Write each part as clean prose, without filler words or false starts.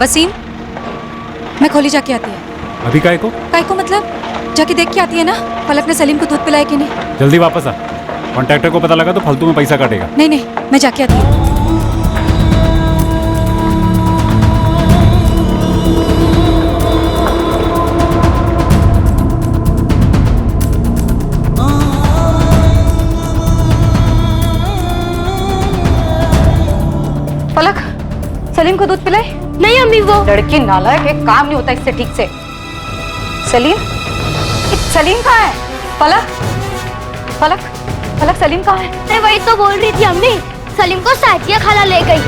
वसीम, मैं खोली जाके आती है। अभी काय को मतलब जाके देख के आती है ना, पलक ने सलीम को दूध पिलाया कि नहीं। जल्दी वापस आ, कॉन्ट्रैक्टर को पता लगा तो फालतू में पैसा काटेगा। नहीं, मैं जाके आती हूँ। पलक, सलीम को दूध पिलाए? नहीं अम्मी, वो लड़की नालायक है, काम नहीं होता इससे ठीक से। सलीम कहाँ है? पलक सलीम कहाँ है? मैं वही तो बोल रही थी अम्मी, सलीम को साजिया खाला ले गई।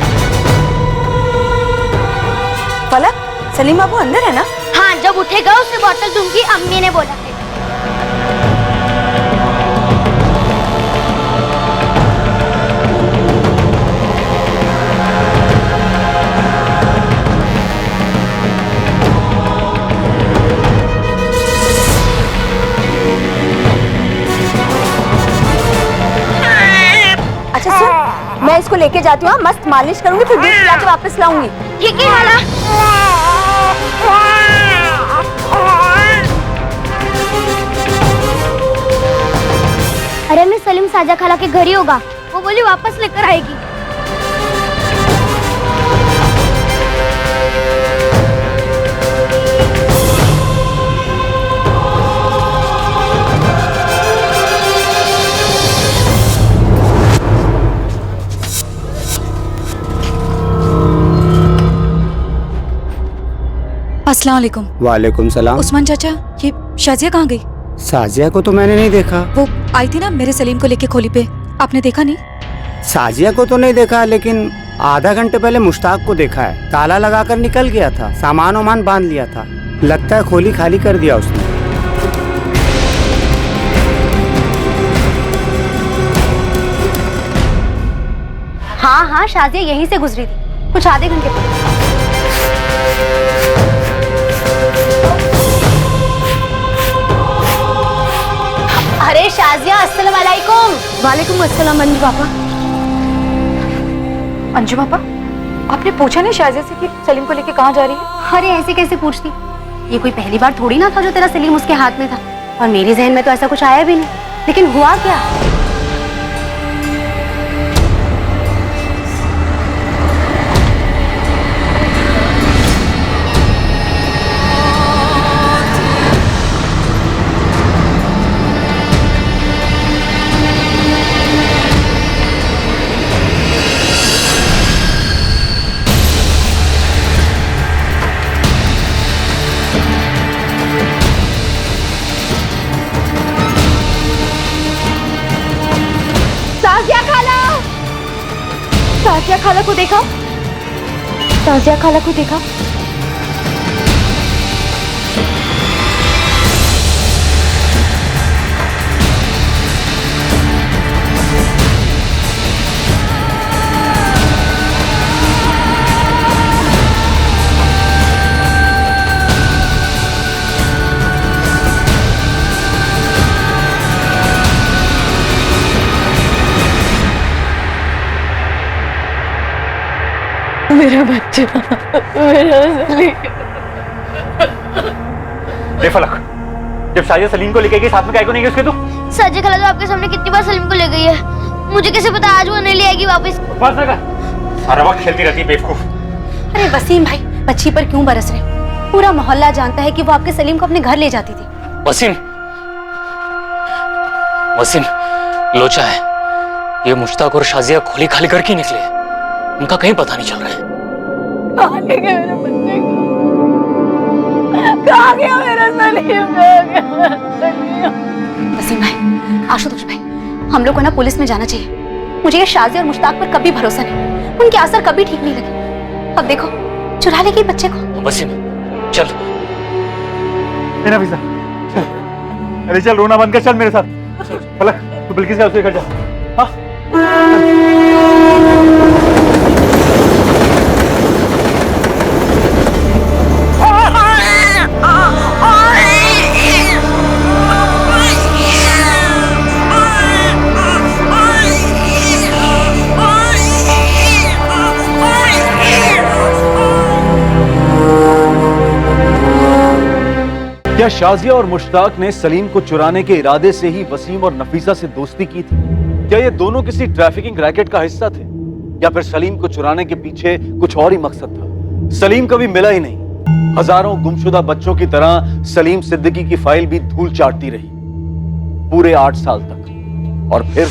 पलक, सलीम बाबू अंदर है ना? हाँ, जब उठेगा उसे बोतल दूंगी, अम्मी ने बोला है। अच्छा सुन, मैं इसको लेके जाती हूँ, मस्त मालिश करूंगी, फिर दूध पिला के वापस लाऊंगी। ठीक है हाला। अरे मैं सलीम साजा खाला के घर ही होगा, वो बोली वापस लेकर आएगी। अस्सलाम वालेकुम। वालेकुम सलाम। उस्मान चाचा, ये शाजिया कहाँ गई? साजिया को तो मैंने नहीं देखा। वो आई थी ना मेरे सलीम को लेके खोली पे, आपने देखा नहीं? साजिया को तो नहीं देखा, लेकिन आधा घंटे पहले मुश्ताक को देखा है। ताला लगाकर निकल गया था, सामान वामान बांध लिया था। लगता है खोली खाली कर दिया उसने। हाँ, शाजिया यहीं से गुजरी थी, कुछ आधे घंटे पहले। अरे शाजिया, अस्सलाम वालेकुम। वालेकुम अस्सलाम अंजू पापा। अंजू पापा, आपने पूछा नहीं शाजिया से कि सलीम को लेके कहाँ जा रही है? अरे ऐसे कैसे पूछती, ये कोई पहली बार थोड़ी ना था जो तेरा सलीम उसके हाथ में था, और मेरे जहन में तो ऐसा कुछ आया भी नहीं। लेकिन हुआ क्या? साजिया खाला को देखा? साजिया खाला को देखा? मेरा बच्चा, मेरा सलीम। फलक, जब शाजिया सलीम को लेके गई, साथ में काय को नहीं गई उसके? तू साजिया खाला तो आपके सामने कितनी बार सलीम को ले गई है, मुझे कैसे पता आज वो नहीं ले आएगी वापस? बस ना कर, सारा वक्त खेलती रहती है बेवकूफ। अरे वसीम भाई, बच्ची पर क्यों बरस रहे? पूरा मोहल्ला जानता है कि वो आपके सलीम को अपने घर ले जाती थी। वसीम लोचा है, ये मुश्ताक और शाजिया खोली खाली करके निकले, उनका कहीं पता नहीं चल रहा है। कहाँ गया मेरे बच्चे को? कहाँ गया मेरा सलीम? वसीम भाई, आशुतोष भाई, हम लोग को ना पुलिस में जाना चाहिए। मुझे ये शाजिया और मुश्ताक पर कभी भरोसा नहीं, उनके असर कभी ठीक नहीं लगे। अब देखो, चुरा लेगी बच्चे को। वसीम चल। नफीसा, अरे चल, रोना बंद कर, चल मेरे साथ। फलक, तू बिल्किस का उसके घर जा। हाँ? शाजिया और मुश्ताक ने सलीम को चुराने के इरादे से ही वसीम और नफीसा से दोस्ती की थी? क्या ये दोनों किसी ट्रैफिकिंग रैकेट का हिस्सा थे, या फिर सलीम को चुराने के पीछे कुछ और ही मकसद था? सलीम कभी मिला ही नहीं। हजारों गुमशुदा बच्चों की तरह सलीम सिद्दीकी की फाइल भी धूल चाटती रही पूरे 8 साल तक। और फिर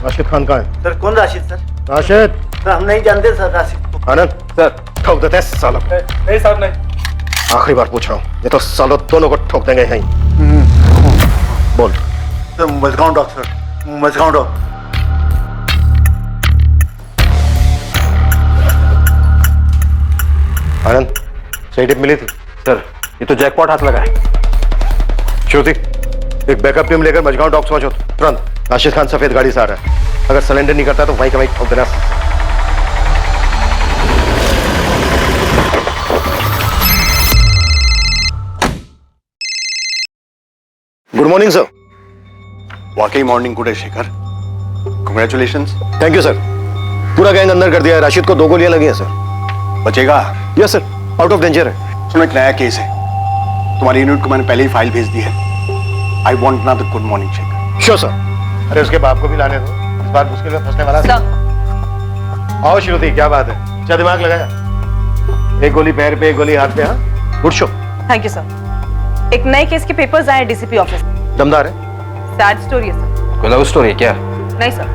राशिद खान कहाँ है? सर कौन राशिद सर? राशिद सर हम नहीं जानते सर राशिद को। आनंद सर ठोक देते हैं सालों को। नहीं साहब नहीं। आखिरी बार पूछ रहा हूँ, ये तो सालों दोनों को ठोक देंगे यहीं। बोल। Sir Mazagon dock sir, Mazagon dock. Anand सही टिप मिली थी? सर ये तो जैकपॉट हाथ लगा है। श्रुति एक बैकअप टीम लेकर मजगांव डॉक्स पहुंचो तुरंत। राशिद खान सफेद गाड़ी से आ रहा है, अगर सरेंडर नहीं करता तो वहीं का वहीं ठोक देना। Good morning sir. वाकई मॉर्निंग गुड है Shekhar, congratulations. Thank you sir. पूरा गैंग अंदर कर दिया है, राशिद को 2 गोलियां लगी हैं सर। बचेगा? Yes sir, out of danger है। सुनो एक नया केस है, तुम्हारी यूनिट को मैंने पहले ही फाइल भेज दी है। I want another good morning Shekhar. Sure sir. अरे उसके बाप को भी लाने दो, इस बार मुश्किल में फंसने वाला है। आओ श्रुति, क्या बात है, क्या दिमाग लगाया? एक गोली पैर पे, एक गोली हाथ पे। हाँ good show. Thank you sir. एक नए केस के पेपर्स आए डीसीपी ऑफिस। दमदार है। सैड स्टोरी है सर। कोई लव स्टोरी है क्या? नहीं सर,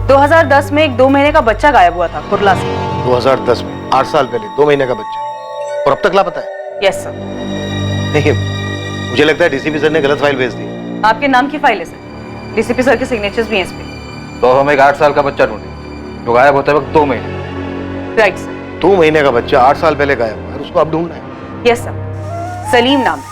2010 में एक 2 महीने का बच्चा गायब हुआ था कुर्ला से। 2010 में 8 साल पहले 2 महीने का बच्चा, और अब तक लापता है? Yes sir. नहीं, मुझे लगता है डीसीपी सर ने गलत फाइल भेज दी। आपके नाम की फाइल है सर, डीसीपी सर के सिग्नेचर्स भी हैं इस पे। तो हम एक 8 साल का बच्चा ढूंढे जो गायब होते वक्त 2 महीने। Right sir. 2 महीने का बच्चा 8 साल पहले गायब हुआ है, उसको अब ढूंढना है। यस सर, सलीम नाम है।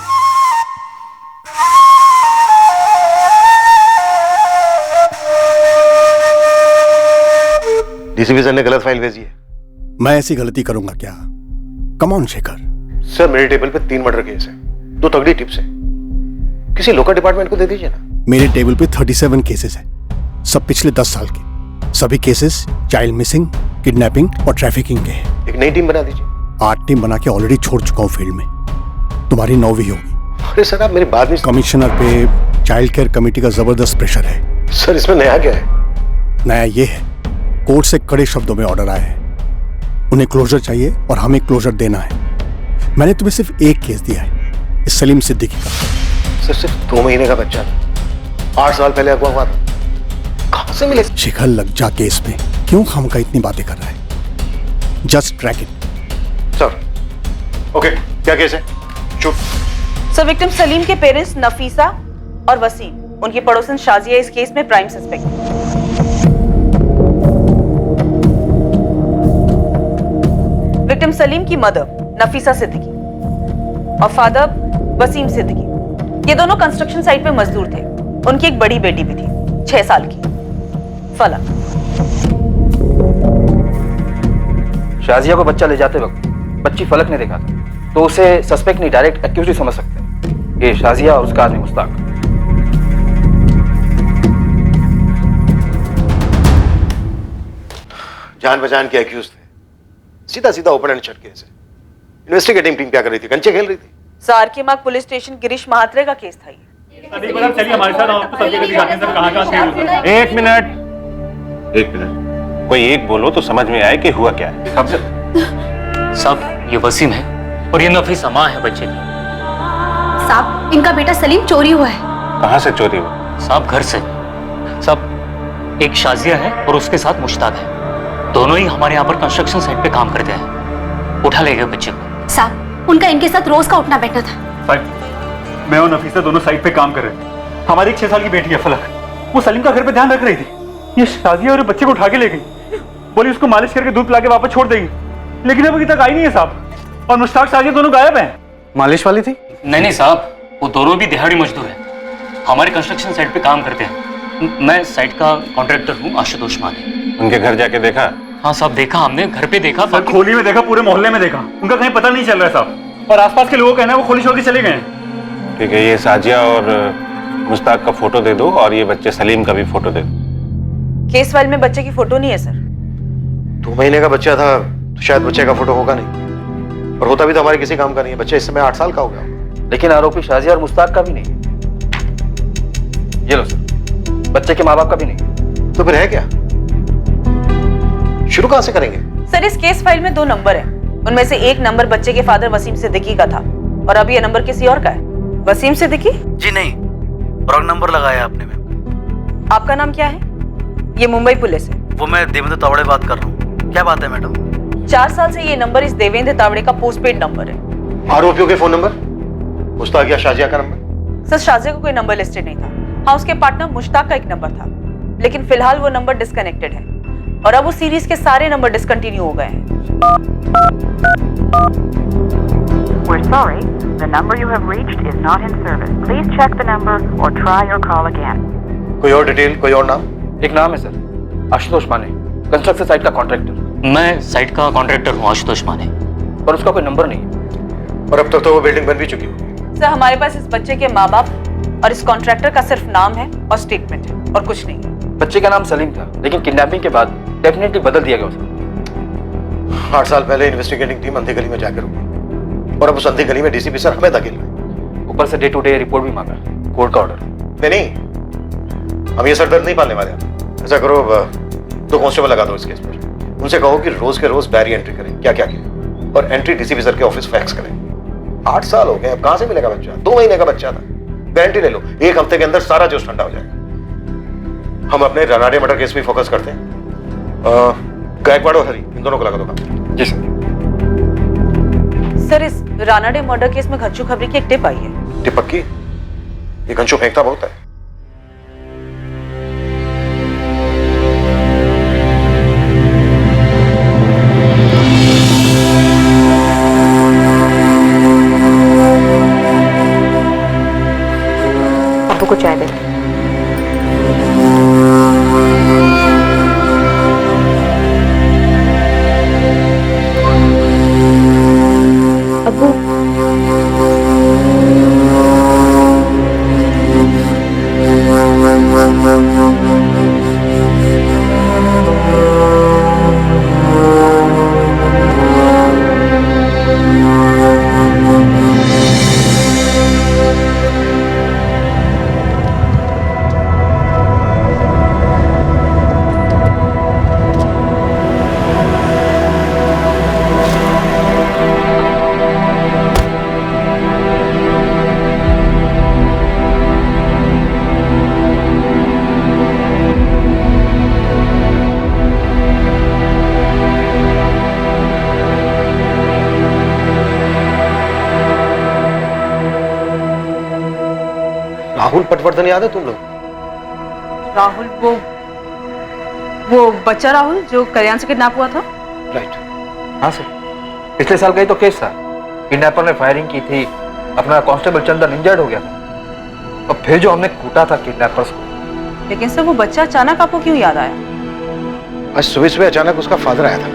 डीसीपी सर ने गलत फाइल भेजी है। मैं ऐसी गलती करूंगा क्या? Come on Shekhar. सर मेरे टेबल पे 3 मर्डर केस है, 2 तगड़ी टिप्स है, किसी लोकल डिपार्टमेंट को दे दीजिए ना। मेरे टेबल पे 37 केसेस हैं, सब पिछले 10 साल के। सभी केसेस चाइल्ड मिसिंग, किडनैपिंग और ट्रैफिकिंग के हैं। एक नई टीम बना दीजिए। 8 टीम बना के ऑलरेडी छोड़ चुका हूँ फील्ड में, तुम्हारी 9वीं होगी। अरे सर आप मेरी बात नहीं। कमिश्नर पे चाइल्ड केयर कमेटी का जबरदस्त प्रेशर है। सर इसमें नया क्या है? नया ये है, कोर्ट से कड़े शब्दों में ऑर्डर आया है, उन्हें क्लोजर चाहिए और हमें क्लोजर देना है। मैंने तुम्हें सिर्फ एक केस दिया है, इस सलीम सिद्दीकी का। सर सिर्फ 2 महीने का बच्चा था, 8 साल पहले अगवा हुआ था, कहां से मिले? शिखर लग जा केस में क्यों खामखा इतनी बातें कर रहा है? Just track it. Sir okay, क्या केस है? चुप। सर विक्टिम सलीम के पेरेंट्स नफीसा और वसीम, उनकी पड़ोसन शाजिया इस केस में प्राइम सस्पेक्ट। विक्टिम सलीम की मदर नफीसा सिद्दीकी और फादर वसीम सिद्दीकी, ये दोनों कंस्ट्रक्शन साइट पे मजदूर थे। उनकी एक बड़ी बेटी भी थी 6 साल की, फलक। शाजिया को बच्चा ले जाते वक्त बच्ची फलक ने देखा था, तो उसे सस्पेक्ट नहीं डायरेक्ट एक्यूज ही समझ सकते हैं। ये शाजिया और उसका आदमी मुश्ताक। जान पहचान के एक्यूज थे, सीधा सीधा ओपन एंड शट केस है। इन्वेस्टिगेटिंग टीम क्या कर रही थी? कंचे खेल रही थी। सार के मार्ग पुलिस स्टेशन गिरीश महात्रे का केस था ये। चलिए हमारे साथ, आपको सब जगह दिखाते हैं सर कहाँ-कहाँ। एक मिनट, कोई एक बोलो तो समझ में आए कि हुआ क्या है। साहब ये वसीम है और ये नफीसा माँ है बच्चे की। साहब इनका बेटा सलीम चोरी हुआ है। कहाँ से चोरी हुआ? साहब घर से। साहब एक शाजिया है और उसके साथ मुश्ताक है, दोनों ही हमारे यहाँ पर कंस्ट्रक्शन साइट पे काम करते हैं। उठा ले गए बच्चे को। साहब उनका इनके साथ रोज का उठना बैठना था। मैं और नफीसा दोनों साइट पे काम कर रहे थे। हमारी एक 6 साल की बेटी है फलक, वो सलीम का घर पे ध्यान रख रही थी। ये शाजिया और बच्चे को उठा के ले गई, बोली उसको मालिश करके दूध पिला के वापस छोड़ देगी, लेकिन अभी तक आई नहीं है साहब। और मुश्ताक शाजिया दोनों गायब हैं। मालिश वाली थी? नहीं साहब, वो दोनों भी दिहाड़ी मजदूर हैं। हमारे कंस्ट्रक्शन साइट पे काम करते हैं। मैं साइट का कॉन्ट्रैक्टर हूँ, आशुतोष माने। उनके घर जाके देखा? हाँ साहब, देखा हमने, घर पे देखा। सर खोली में देखा, पूरे मोहल्ले में देखा, उनका कहीं पता नहीं चल रहा है साहब। और आसपास के लोगों का कहना है वो खोली छोड़ के चले गए हैं। ठीक है, ये साजिया और मुश्ताक का फोटो दे दो और ये बच्चे सलीम का भी फोटो दे दो। केस फाइल में बच्चे की फोटो नहीं है सर। 2 महीने का बच्चा था तो शायद बच्चे का फोटो होगा नहीं, और होता भी तो हमारे किसी काम का नहीं है। बच्चा इस समय 8 साल का हो गया। लेकिन आरोपी शाजिया और मुश्ताक का भी नहीं है। ये लो सर, बच्चे के माँ बाप का भी नहीं है। तो फिर है क्या? शुरू कहां से करेंगे? सर इस केस फाइल में 2 नंबर है, उनमें से एक नंबर बच्चे के फादर वसीम सिद्दीकी का था और अब ये नंबर किसी और का है। वसीम सिद्दीकी? जी नहीं, रॉन्ग नंबर लगाया आपने मैम। आपका नाम क्या है? ये मुंबई पुलिस है। वो मैं देवेंद्र तावड़े बात कर रहा हूँ। क्या बात है मैडम? 4 साल से ये नंबर इस देवेंद्र तावड़े का पोस्टपेड नंबर है। आरोपियों के फोन नंबर? मुश्ताक या शाजिया का नंबर? सर शाजिया को कोई नंबर लिस्टेड नहीं था। हाँ, उसके पार्टनर मुश्ताक का एक नंबर था, लेकिन फिलहाल वो नंबर डिस्कनेक्टेड है और अब उस सीरीज के सारे नंबर डिसकंटिन्यू हो गए हैं। We're sorry, the number you have reached is not in service. Please check the number or try your call again. कोई और डिटेल, कोई और नाम? एक नाम है सर, आशुतोष माने, कंस्ट्रक्शन साइट का कॉन्ट्रैक्टर। मैं साइट का कॉन्ट्रैक्टर हूँ, आशुतोष माने। पर उसका कोई नंबर नहीं है। और अब तक तो वो बिल्डिंग बन भी चुकी होगी। सर हमारे पास इस बच्चे के माँ बाप और इस कॉन्ट्रैक्टर का सिर्फ नाम है और स्टेटमेंट है और कुछ नहीं है। बच्चे का नाम सलीम था, लेकिन किडनैपिंग के बाद डेफिनेटली बदल दिया गया उसे। 8 साल पहले इन्वेस्टिगेटिंग टीम अंधे गली में जाकर रुकी और अब उस अंधे गली में डीसीपी सर हमें धकेल रहे। ऊपर से डे टू डे रिपोर्ट भी मांगा, कोर्ट का ऑर्डर। नहीं, हम ये सरदर्द नहीं पालने वाले। ऐसा करो, 2 कांस्टेबल लगा दो इस केस पर। उनसे कहो कि रोज के रोज डायरी एंट्री करें, क्या क्या किया, और एंट्री डीसीपी सर के ऑफिस फैक्स करें। 8 साल हो गए, अब कहां से मिलेगा बच्चा? 2 महीने का बच्चा था। गारंटी ले लो 1 हफ्ते के अंदर सारा जोश ठंडा हो जाएगा। हम अपने रनाडे मर्डर केस पे फोकस करते हैं। गायकवाड़ और हरी, इन दोनों को लगा दो काम। जी सर। सर इस रानाडे मर्डर केस में घच्चू खबरी की एक टिप आई है। टिप पक्की? ये कंचू फेंकता बहुत है। आपको कुछ चाय देते। अब्बू, राहुल पटवर्धन याद है तुम लोग? राहुल, वो बच्चा राहुल जो कल्याण से किडनैप हुआ था? राइट। हाँ सर, पिछले साल का ही तो केस था। किडनैपर ने फायरिंग की थी, अपना कांस्टेबल चंदन इंजर्ड हो गया था और फिर जो हमने कूटा था किडनैपर्स को। लेकिन सर वो बच्चा अचानक आपको क्यों याद आया? आज सुबह सुबह अचानक उसका फादर आया था।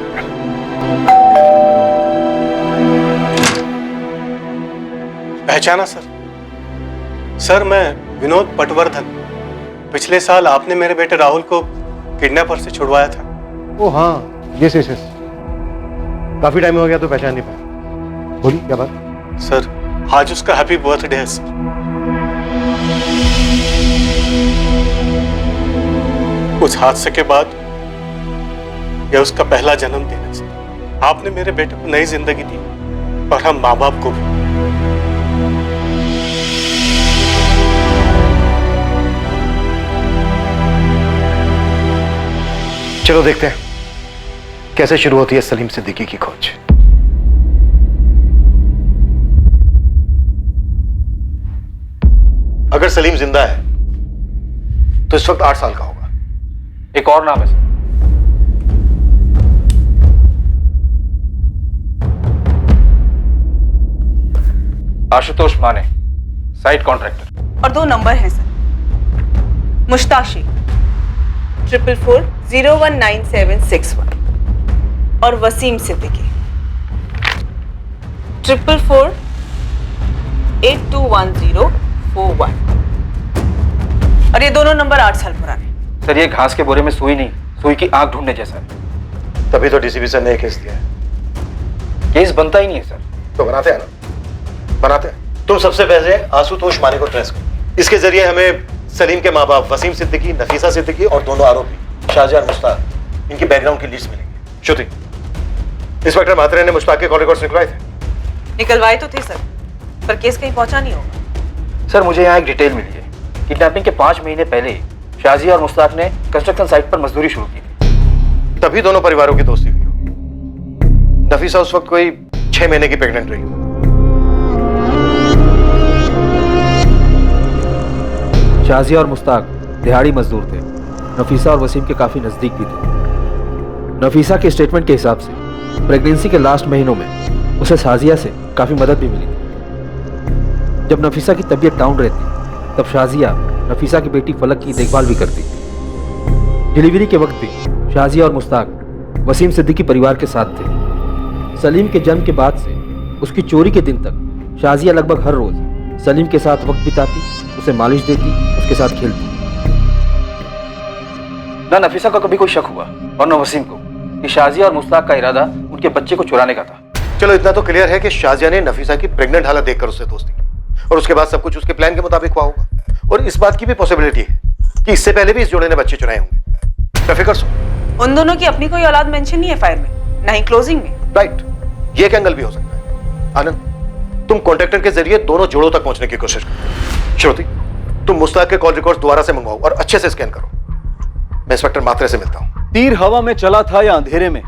पहचाना सर? सर मैं विनोद पटवर्धन। पिछले साल आपने मेरे बेटे राहुल को किडनैपर से छुड़वाया था। ओ हाँ, यस यस यस। काफी टाइम हो गया तो पहचान नहीं पाया। बोलिए क्या बात? सर आज उसका हैप्पी बर्थडे है सर। उस हादसे के बाद यह उसका पहला जन्मदिन है सर। आपने मेरे बेटे को नई जिंदगी दी और हम माँ बाप को भी। चलो देखते हैं कैसे शुरू होती है सलीम सिद्दीकी की खोज। अगर सलीम जिंदा है तो इस वक्त 8 साल का होगा। एक और नाम है सर, आशुतोष माने, साइट कॉन्ट्रैक्टर। और 2 नंबर हैं सर, मुश्ताक शेख 444019761 और वसीम सिद्दीकी 444821041 और ये दोनों नंबर 8 साल पुराने। सर ये घास के बोरे में सुई नहीं, सुई की आंख ढूंढने जैसा है। तभी तो डीसीपी सर ने केस दिया है। केस बनता ही नहीं है सर। तो बनाते हैं ना, बनाते हैं। तुम सबसे पहले आशुतोष माने को ट्रेस करो। इसके जरिए हमें सलीम के माँ बाप वसीम सिद्दीकी, नफीसा सिद्दीकी और दोनों आरोपी शाहजहां और मुश्ताक, इनकी बैकग्राउंड की लिस्ट मिलेगी। श्रुति, इंस्पेक्टर मात्रे ने मुश्ताक के कॉल रिकॉर्ड्स निकलवाए थे? निकलवाए तो थे सर, पर केस कहीं पहुंचा नहीं होगा। सर मुझे यहाँ एक डिटेल मिली है। किडनैपिंग के 5 महीने पहले शाहजिया और मुश्ताक ने कंस्ट्रक्शन साइट पर मजदूरी शुरू की थी। तभी दोनों परिवारों की दोस्ती हुई। नफीसा उस वक्त कोई 6 महीने की प्रेग्नेंट रही। शाहजिया और मुश्ताक दिहाड़ी मजदूर थे। नफीसा और वसीम के काफी नजदीक भी थे। नफीसा के स्टेटमेंट के हिसाब से प्रेगनेंसी के लास्ट महीनों में उसे शाहजिया से काफी मदद भी मिली थी। जब नफीसा की तबीयत डाउन रहती तब शाहजिया नफीसा की बेटी फलक की देखभाल भी करती। डिलीवरी के वक्त भी शाहजिया और मुश्ताक वसीम सिद्दीकी परिवार के साथ थे। सलीम के जन्म के बाद से उसकी चोरी के दिन तक शाहजिया लगभग हर रोज सलीम के साथ वक्त बिताती, उसे मालिश देती, उसके साथ खेलती। ना नफीसा को कभी कोई शक हुआ और न वसीम को कि शाहजिया और मुश्ताक का इरादा उनके बच्चे को चुराने का था। चलो इतना तो क्लियर है कि शाहजिया ने नफीसा की प्रेग्नेंट हालत देखकर उससे दोस्ती की और उसके बाद सब कुछ उसके प्लान के मुताबिक हुआ होगा। और इस बात की भी पॉसिबिलिटी है कि इससे पहले भी इस जोड़े ने बच्चे चुराए होंगे। बेफिक्र सो। उन दोनों की अपनी कोई औलाद मेंशन नहीं है फाइल में, ना ही क्लोजिंग में। राइट, ये एक एंगल भी हो सकता है। आनंद, तुम कॉन्ट्रैक्टर के जरिए दोनों जोड़ों तक पहुंचने की कोशिश करो। श्रुति, तुम मुश्ताक के कॉल रिकॉर्ड्स दोबारा से मंगवाओ और अच्छे से स्कैन करो। मैं इंस्पेक्टर मात्रे से मिलता हूं। तीर हवा में चला था या अंधेरे में,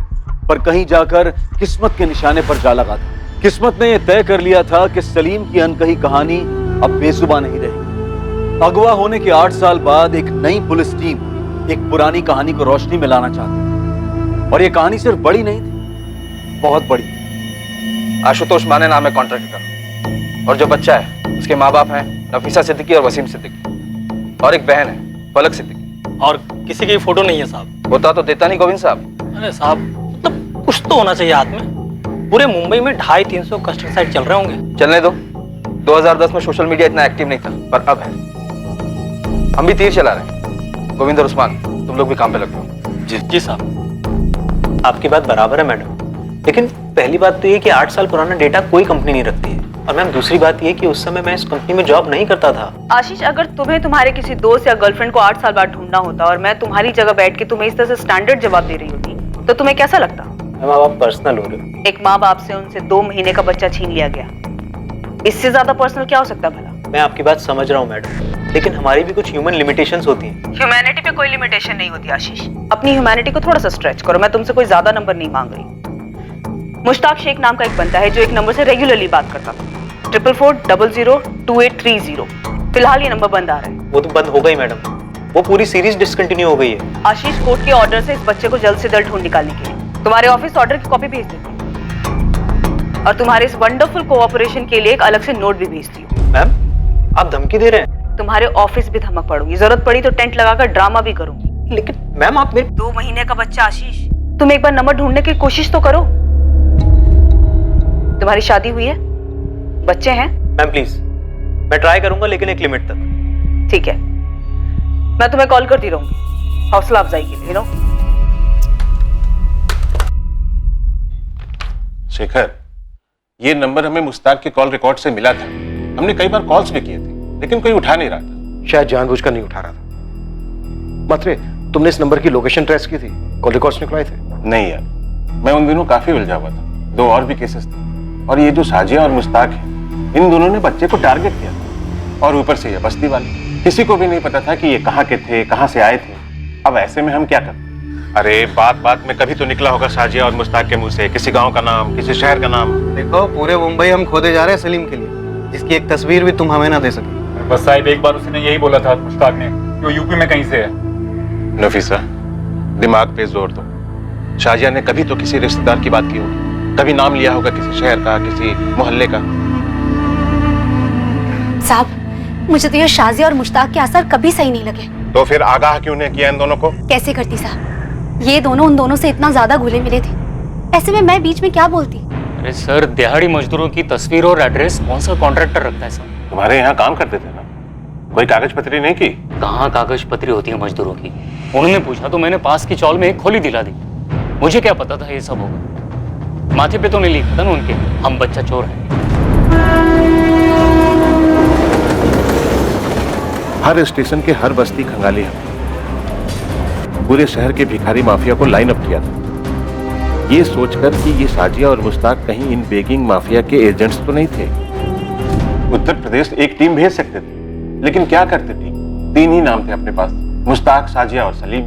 पर कहीं जाकर किस्मत के निशाने पर जा लगा था। किस्मत ने यह तय कर लिया था कि सलीम की अनकही कहानी अब बेजुबान नहीं रहेगी। अगवा होने के 8 साल बाद एक नई पुलिस टीम एक पुरानी कहानी को रोशनी में लाना चाहती थी। और यह कहानी सिर्फ बड़ी नहीं थी, बहुत बड़ी। आशुतोष माने नाम है कॉन्ट्रैक्टर का, और जो बच्चा है उसके माँ बाप हैं नफीसा सिद्दीकी और वसीम सिद्दीकी, और एक बहन है फलक सिद्दीकी। और किसी की फोटो नहीं है साहब। होता तो देता नहीं गोविंद साहब। अरे साहब, मतलब कुछ तो होना चाहिए हाथ में। पूरे मुंबई में 250-300 कंस्ट्रक्शन साइट चल रहे होंगे। चलने दो, 2010 में सोशल मीडिया इतना एक्टिव नहीं था, पर अब है। हम भी तीर चला रहे हैं। गोविंद और उस्मान, तुम लोग भी काम पे लगो। जी साहब, आपकी बात बराबर है मैडम, लेकिन पहली बात तो ये कि 8 साल पुराना डेटा कोई कंपनी नहीं रखती है। और मैम दूसरी बात ये कि उस समय मैं इस कंपनी में जॉब नहीं करता था। आशीष, अगर तुम्हें तुम्हारे किसी दोस्त या गर्लफ्रेंड को 8 साल बाद ढूंढना होता और मैं तुम्हारी जगह बैठ के तुम्हें इस तरह से स्टैंडर्ड जवाब दे रही होती तो तुम्हें कैसा लगता? मैम आप पर्सनल हो रहे हो। एक माँ बाप से उनसे 2 महीने का बच्चा छीन लिया गया, इससे ज्यादा पर्सनल क्या हो सकता भला? मैं आपकी बात समझ रहा हूँ मैडम, लेकिन हमारी भी कुछ ह्यूमन लिमिटेशंस होती हैं। ह्यूमैनिटी पे कोई लिमिटेशन नहीं होती आशीष। अपनी ह्यूमैनिटी को थोड़ा सा स्ट्रेच करो। मैं तुमसे कोई ज्यादा नंबर नहीं मांग रही। मुश्ताक शेख नाम का एक बंदा है जो एक नंबर से रेगुलरली बात करता था, 444002830। फिलहाल ये नंबर बंद आ रहा है। वो तो बंद हो गई मैडम, वो पूरी सीरीज डिसकंटिन्यू हो गई है। आशीष, कोर्ट के ऑर्डर से इस बच्चे को जल्द से जल्द ढूंढ निकालने के लिए तुम्हारे ऑफिस ऑर्डर की कॉपी भेज देती हूँ और तुम्हारे इस वंडरफुल कोऑपरेशन के लिए एक अलग से नोट भी भेजती हूँ। मैम आप धमकी दे रहे हैं? तुम्हारे ऑफिस भी धमक पड़ूंगी, जरूरत पड़ी तो टेंट लगाकर ड्रामा भी करूंगी। लेकिन मैम आप मेरे 2 महीने का बच्चा आशीष, तुम एक बार नंबर ढूंढने की कोशिश तो करो। तुम्हारी शादी हुई है, बच्चे हैं? मैम प्लीज, मैं ट्राई करूंगा लेकिन एक लिमिट तक। ठीक है, मैं तुम्हें कॉल करती रहूंगी हौसला अफजाई के लिए। शेखर, ये नंबर हमें मुश्ताक के कॉल रिकॉर्ड से मिला था। हमने कई बार कॉल्स भी किए थे, लेकिन कोई उठा नहीं रहा था। शायद जानबूझकर नहीं उठा रहा था। मात्रे, तुमने इस नंबर की लोकेशन ट्रेस की थी, कॉल रिकॉर्ड्स निकलवाए थे? नहीं यार, मैं उन दिनों काफी उलझा हुआ था। 2 और भी केसेस थे, और ये जो शाहजिया और मुश्ताक है, इन दोनों ने बच्चे को टारगेट किया था। और ऊपर से ये बस्ती वाले, किसी को भी नहीं पता था कि ये कहाँ के थे, कहाँ से आए थे। अब ऐसे में हम क्या करें? अरे बात बात में कभी तो निकला होगा शाहजिया और मुश्ताक के मुंह से किसी गांव का नाम, किसी शहर का नाम। देखो, पूरे मुंबई हम खोदे जा रहे हैं सलीम के लिए, जिसकी एक तस्वीर भी तुम हमें ना दे सके। बस साहिब, एक बार उसने यही बोला था मुश्ताक ने कि वो यूपी में कहीं से है। नफीसा, दिमाग पे जोर दो। शाहजिया ने कभी तो किसी रिश्तेदार की बात की होगी, कभी नाम लिया होगा किसी शहर का, किसी मोहल्ले का। साहब, मुझे तो ये शाहजिया और मुश्ताक के आसार कभी सही नहीं लगे। तो फिर आगाह क्यों नहीं किया इन दोनों को? कैसे करती साहब, ये दोनों उन दोनों से इतना ज्यादा घुले मिले थे, ऐसे में मैं बीच में क्या बोलती। अरे सर, दिहाड़ी मजदूरों की तस्वीर और एड्रेस कौन सा कॉन्ट्रैक्टर रखता है सर? तुम्हारे यहाँ काम करते थे ना, कोई कागज पत्री नहीं की? कहाँ कागज पत्री होती है मजदूरों की? उन्होंने पूछा तो मैंने पास की चौल में एक खोली दिला दी। मुझे क्या पता था ये सब होगा। माथे पे तो नहीं लिखा था ना उनके, हम बच्चा चोर हैं। हर स्टेशन के हर बस्ती खंगाली है, पूरे शहर के भिखारी माफिया को लाइन अप किया था, ये सोचकर कि ये साजिया और मुश्ताक कहीं इन बेगिंग माफिया के एजेंट्स तो नहीं थे। उत्तर प्रदेश एक टीम भेज सकते थे, लेकिन क्या करते टीम? 3 ही नाम थे अपने पास, मुश्ताक, साजिया और सलीम,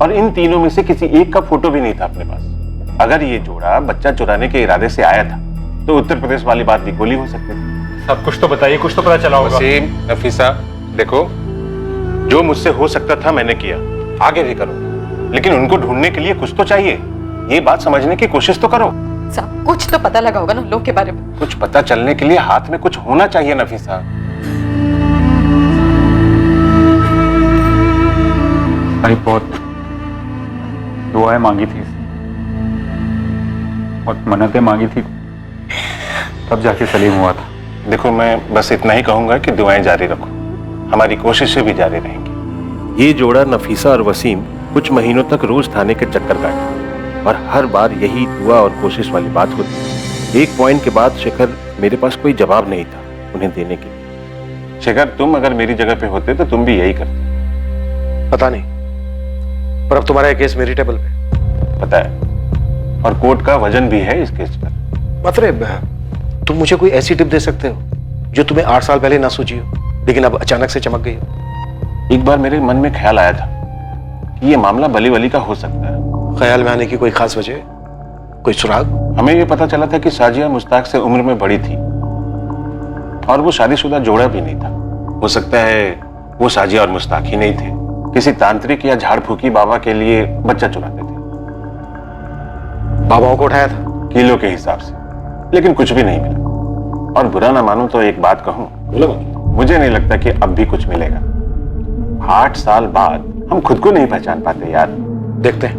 और इन तीनों में से किसी एक का फोटो भी नहीं था अपने पास। अगर ये जोड़ा बच्चा चुराने के इरादे से आया था तो उत्तर प्रदेश वाली बात भी गोली हो सकती थी। सब कुछ तो बताइए, कुछ तो पता चला होगा। वसीम, नफीसा, देखो, जो मुझसे हो सकता था मैंने किया, आगे भी करूंगा, लेकिन उनको ढूंढने के लिए कुछ तो चाहिए। ये बात समझने की कोशिश तो करो। सब कुछ तो पता लगा होगा ना लोग के बारे में। कुछ पता चलने के लिए हाथ में कुछ होना चाहिए नफीसा। भाई बहुत दुआएं मांगी थी और मन्नतें मांगी थी, तब जाके सलीम हुआ था। देखो, मैं बस इतना ही कहूंगा कि दुआएं जारी रखो, हमारी कोशिशें भी जारी रहेंगी। ये जोड़ा नफीसा और वसीम कुछ महीनों तक रोज थाने के चक्कर काटे और हर बार यही दुआ और कोशिश वाली बात होती। एक पॉइंट के बाद शेखर, मेरे पास कोई जवाब नहीं था उन्हें देने के लिए। शेखर, तुम अगर मेरी जगह पे होते तो तुम भी यही करते। पता नहीं, पर अब तुम्हारा केस मेरी टेबल पे। पता है, और कोर्ट का वजन भी है इस केस पर। मतलब तुम मुझे कोई ऐसी टिप दे सकते हो जो तुम्हें 8 साल पहले ना सूझी हो, लेकिन अब अचानक से चमक गई हो? एक बार मेरे मन में ख्याल आया था कि ये मामला बली वली का हो सकता है। ख्याल में आने की कोई खास वजह, कोई सुराग? हमें ये पता चला था कि साजिया मुश्ताक से उम्र में बड़ी थी और वो शादीशुदा जोड़ा भी नहीं था। हो सकता है वो साजिया और मुश्ताक ही नहीं थे, किसी तांत्रिक या झाड़ फूकी बाबा के लिए बच्चा चुराते थे। बाबाओं को उठाया था किलो के हिसाब से, लेकिन कुछ भी नहीं मिला। और बुरा ना मानो तो एक बात कहूं, मुझे नहीं लगता कि अब भी कुछ मिलेगा। 8 साल बाद हम खुद को नहीं पहचान पाते यार। देखते हैं,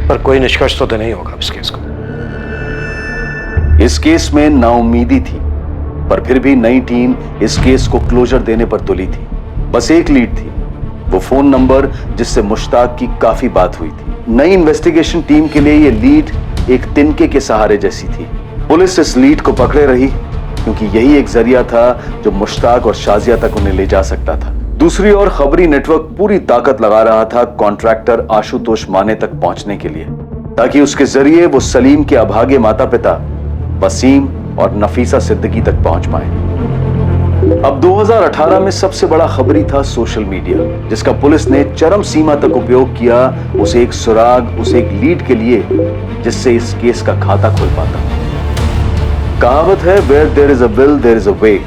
पर कोई निष्कर्ष तो नहीं होगा इस केस को। इस केस में नाउम्मीदी थी, पर फिर भी नई टीम इस केस को क्लोजर देने पर तुली थी। बस एक लीड थी, वो फोन नंबर जिससे मुश्ताक की काफी बात हुई थी। नई इन्वेस्टिगेशन टीम के लिए ये लीड एक तिनके के सहारे जैसी थी। पुलिस इस लीड को पकड़े रही क्योंकि यही एक जरिया था जो मुश्ताक और शाजिया तक उन्हें ले जा सकता था। दूसरी ओर खबरी नेटवर्क पूरी ताकत लगा रहा था कॉन्ट्रैक्टर आशुतोष माने तक पहुंचने के लिए, ताकि उसके जरिए वो सलीम के अभागे माता पिता वसीम और नफीसा सिद्दीकी तक पहुंच पाए। अब 2018 में सबसे बड़ा खबरी था सोशल मीडिया, जिसका पुलिस ने चरम सीमा तक उपयोग किया उसे एक सुराग, उसे एक लीड के लिए जिससे इस केस का खाता खुल पाता। कहावत है, where there is a will there is a way.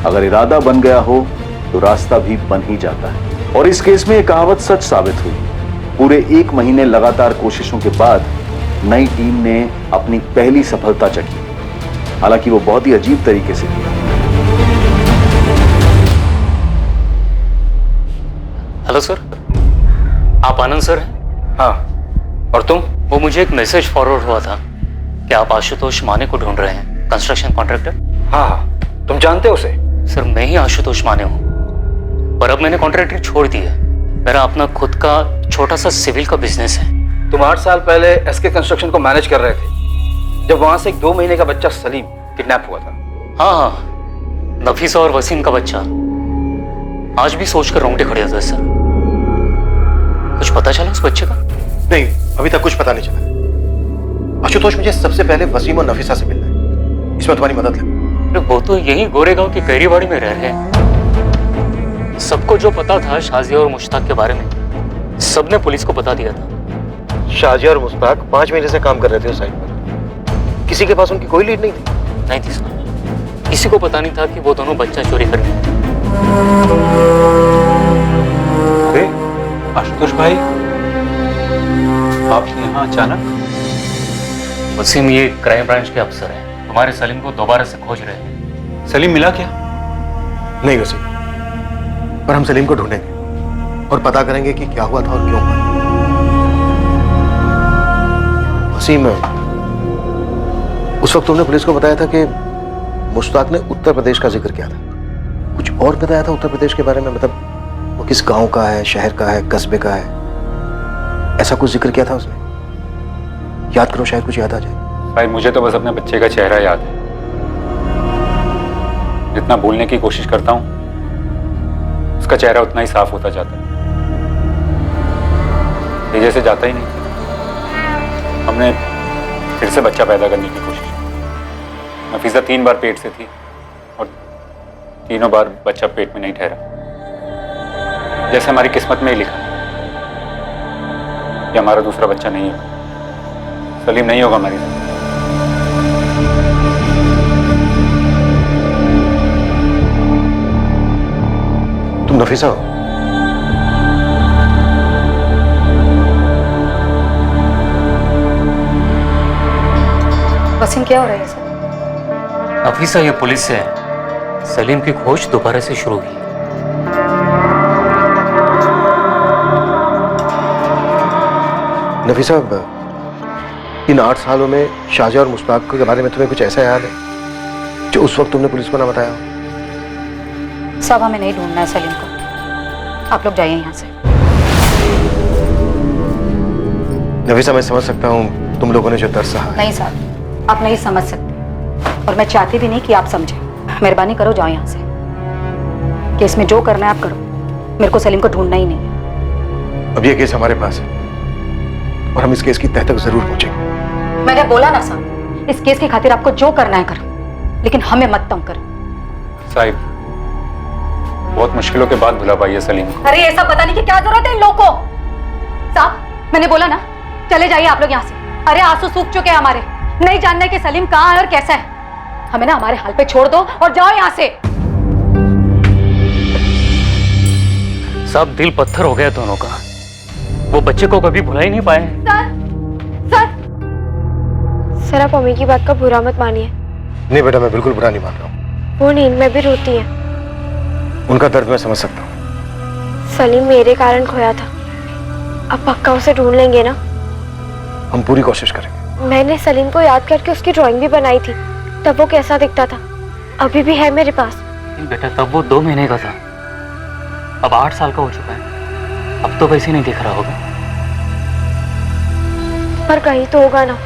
अगर इरादा बन गया हो तो रास्ता भी बन ही जाता है, और इस केस में यह कहावत सच साबित हुई। पूरे 1 महीने लगातार कोशिशों के बाद नई टीम ने अपनी पहली सफलता चखी, हालांकि वो बहुत ही अजीब तरीके से की। हेलो सर, आप आनंद सर हैं? हाँ, और तुम? वो मुझे एक मैसेज फॉरवर्ड हुआ था कि आप आशुतोष माने को ढूंढ रहे हैं, कंस्ट्रक्शन कॉन्ट्रैक्टर। हाँ, तुम जानते हो उसे? सर, मैं ही आशुतोष माने हूँ, पर अब मैंने कॉन्ट्रैक्टर छोड़ दिया। मेरा अपना खुद का छोटा सा सिविल का बिजनेस है। तुम 8 साल पहले एसके कंस्ट्रक्शन को मैनेज कर रहे थे, जब वहां से एक 2 महीने का बच्चा सलीम किडनैप हुआ था। हाँ, नफीसा और वसीम का बच्चा। आज भी सोचकर रोंगटे खड़े होते हैं सर। कुछ पता चला उस बच्चे का? नहीं, अभी तक कुछ पता नहीं चला। आशुतोष, मुझे सबसे पहले वसीम और नफीसा से मिलना है, इसमें तुम्हारी मदद लगे। वो तो यही गोरेगांव की कैरीबाड़ी में रह रहे हैं। सबको जो पता था शाजिया और मुश्ताक के बारे में, सबने पुलिस को बता दिया था। शाजिया और मुश्ताक 5 महीने से काम कर रहे थे उस साइट पर। किसी के पास उनकी कोई लीड नहीं थी? नहीं थी सर, किसी को पता नहीं था कि वो दोनों बच्चा चोरी कर रहे हैं। अरे आशुतोष भाई, आप यहाँ अचानक? वसीम, ये क्राइम ब्रांच के अफसर हैं, तुम्हारे सलीम को दोबारा से खोज रहे हैं। सलीम मिला क्या? नहीं वसीम, पर हम सलीम को ढूंढेंगे और पता करेंगे कि क्या हुआ था और क्यों हुआ। वसीम, उस वक्त तुमने पुलिस को बताया था कि मुश्ताक ने उत्तर प्रदेश का जिक्र किया था। कुछ और बताया था उत्तर प्रदेश के बारे में? मतलब वो किस गांव का है, शहर का है, कस्बे का है, ऐसा कुछ जिक्र किया था उसने? याद करो, शायद कुछ याद आ जाए। भाई मुझे तो बस अपने बच्चे का चेहरा याद है। जितना भूलने की कोशिश करता हूँ उसका चेहरा उतना ही साफ होता जाता है। ये जैसे जाता ही नहीं। हमने फिर से बच्चा पैदा करने की कोशिश की। नफीसा 3 बार पेट से थी और तीनों बार बच्चा पेट में नहीं ठहरा। जैसे हमारी किस्मत में ही लिखा कि हमारा दूसरा बच्चा नहीं है। सलीम नहीं होगा हमारी जिंदगी। तुम नफीसा हो? वसीम, क्या हो रहा है सर? नफीसा, ये पुलिस से है। सलीम की खोज दोबारा से शुरू हुई। नफीसा, इन 8 सालों में शाहजहां और मुश्ताक के बारे में तुम्हें कुछ ऐसा याद है जो उस वक्त तुमने पुलिस को ना बताया हो? साहब, हमें नहीं ढूंढना है सलीम को। आप लोग जाइए यहाँ से। नफीसा, मैं समझ सकता हूँ तुम लोगों ने जो दर्द सहा है। नहीं साहब, आप नहीं समझ सकते और मैं चाहती भी नहीं कि आप समझें। मेहरबानी करो, जाओ यहाँ से। केस में जो करना है आप करो। मेरे को सलीम को ढूंढना ही नहीं है। अब ये केस हमारे पास है और हम इस केस की तह तक जरूर पहुंचेंगे। मैंने बोला ना साहब, इस केस की खातिर आपको जो करना है करो, लेकिन हमें मत तंग करो। साहिब, बहुत मुश्किलों के बाद बुला पाई है सलीम को। अरे ऐसा पता नहीं कि क्या जरूरत है इन लोगों को। साहब, मैंने बोला ना, चले जाइए आप लोग यहाँ से। अरे आंसू सूख चुके हैं हमारे। नहीं जानना कि सलीम कहाँ है और कैसा है। हमें ना हमारे हाल पे छोड़ दो और जाओ यहाँ से। साहब, दिल पत्थर हो गया दोनों का। वो बच्चे को कभी भुला ही नहीं पाए। सर, आप अम्मी की बात का बुरा मत मानिए। नहीं बेटा, मैं बिल्कुल बुरा नहीं मान रहा हूँ। वो नींद में भी रोती है। उनका दर्द मैं समझ सकता हूँ। सलीम मेरे कारण खोया था। अब पक्का उसे ढूंढ लेंगे ना? हम पूरी कोशिश करेंगे। मैंने सलीम को याद करके उसकी ड्राइंग भी बनाई थी। तब वो कैसा दिखता था, अभी भी है मेरे पास। बेटा, तब वो 2 महीने का था। अब 8 साल का हो चुका है। अब तो वैसे नहीं दिख रहा होगा। पर कहीं तो होगा ना।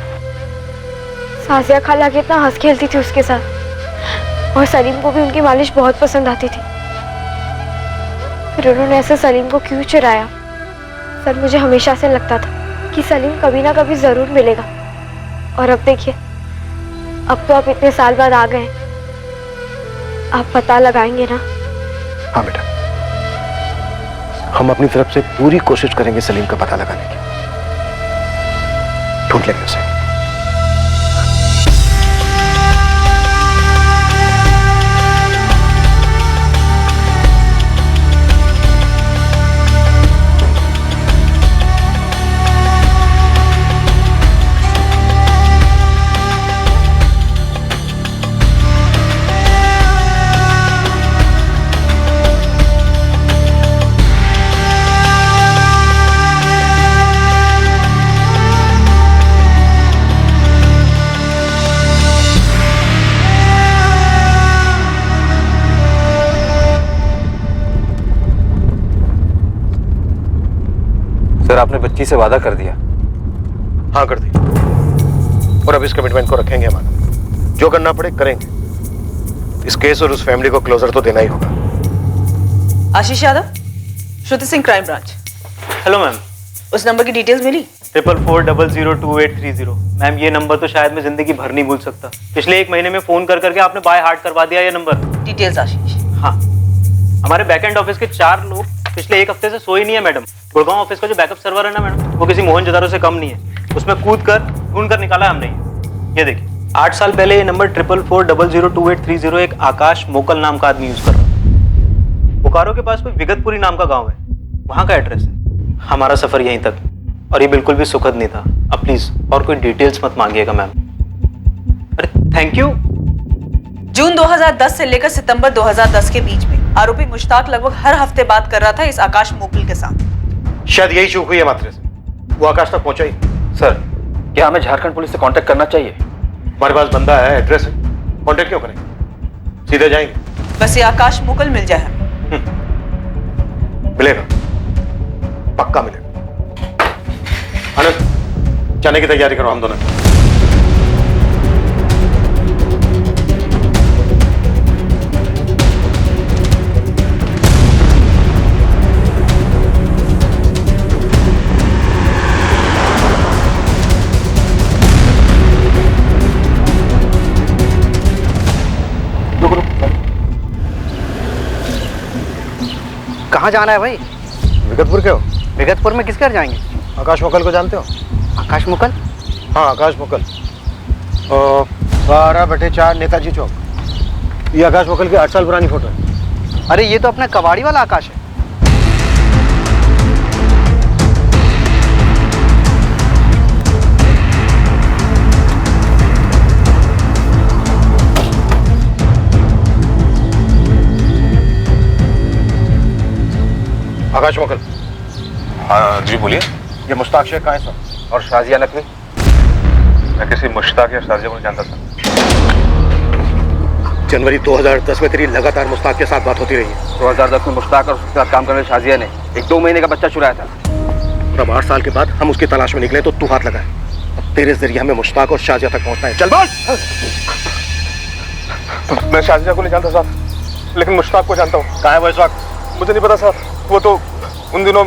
साजिया खाला कितना हंस खेलती थी उसके साथ, और सलीम को भी उनकी मालिश बहुत पसंद आती थी। फिर उन्होंने ऐसे सलीम को क्यों चुराया? सर, मुझे हमेशा से लगता था कि सलीम कभी ना कभी जरूर मिलेगा। और अब देखिए, अब तो आप इतने साल बाद आ गए। आप पता लगाएंगे ना? हाँ बेटा, हम अपनी तरफ से पूरी कोशिश करेंगे सलीम का पता लगाने की। ढूंढ लेंगे उसे। सर, आपने बच्ची से वादा कर दिया? हाँ, कर दिया। और अब इस कमिटमेंट को रखेंगे हमारा। जो करना पड़े करेंगे। इस केस और उस फैमिली को क्लोजर तो देना ही होगा। Ashish Yadav, Shruti Singh, crime branch. Hello ma'am. उस नंबर की डिटेल्स मिली? 4440022830। मैम, ये नंबर तो शायद मैं जिंदगी भर नहीं भूल सकता। पिछले 1 महीने में फोन कर करके आपने बाय हार्ट करवा दिया ये नंबर। डिटेल्स आशीष? हाँ, हमारे बैकएंड ऑफिस के 4 लोग पिछले 1 हफ्ते से सोए नहीं है मैडम। गुड़गांव ऑफिस का जो बैकअप सर्वर है ना मैडम, वो किसी मोहनजोदारो से कम नहीं है। उसमें कूद कर ढूंढ कर निकाला हमने। ये देखिए, 8 साल पहले ये नंबर 4440022830 एक आकाश मोकल नाम का आदमी यूज कर रहा है। बोकारो के पास कोई विगतपुरी नाम का गांव है, वहां का एड्रेस है। हमारा सफर यहीं तक, और ये बिल्कुल भी सुखद नहीं था। अब प्लीज और कोई डिटेल्स मत मांगिएगा मैम। अरे थैंक यू। जून 2010 से लेकर सितंबर 2010 के बीच में आरोपी मुश्ताक लगभग हर हफ्ते बात कर रहा था इस आकाश मुकल के साथ। शायद यही चूक हुई है मात्रे से, वो आकाश तक पहुंचा ही। सर, क्या हमें झारखंड पुलिस से कांटेक्ट करना चाहिए? हमारे पास बंदा है, एड्रेस है, कांटेक्ट क्यों करें, सीधे जाएंगे। बस ये आकाश मुकल मिल जाए हमें। मिलेगा, पक्का मिलेगा। आनंद, जाने की तैयारी करो हम दोनों। कहाँ जाना है भाई? विगतपुर के हो? विगतपुर में किसके घर जाएंगे? आकाश मुकल को जानते हो? आकाश मुकल? हाँ, आकाश मुकल, 12/4 नेताजी चौक। ये आकाश मुकल की 8 साल पुरानी फोटो है। अरे ये तो अपना कबाड़ी वाला आकाश है। आकाश मुकल। हाँ जी बोलिए। ये मुश्ताक शेख कहाँ है सर? और शाजिया नकवी? मैं किसी मुश्ताक या शाजिया को नहीं जानता था। जनवरी 2010 में तेरी लगातार मुश्ताक के साथ बात होती रही है। 2010 में मुश्ताक और उसके साथ काम करने वाली शाजिया ने एक 2 महीने का बच्चा चुराया था। अब 8 साल के बाद हम उसकी तलाश में निकले तो तू हाथ लगाए। अब तेरे जरिए हमें मुश्ताक और शाजिया तक पहुंचना है। चल बोल। मैं शाजिया को नहीं जानता साहब, लेकिन मुश्ताक को जानता हूँ। कहाँ है वो इस वक्त? मुझे नहीं पता साहब, वो तो उन दिनों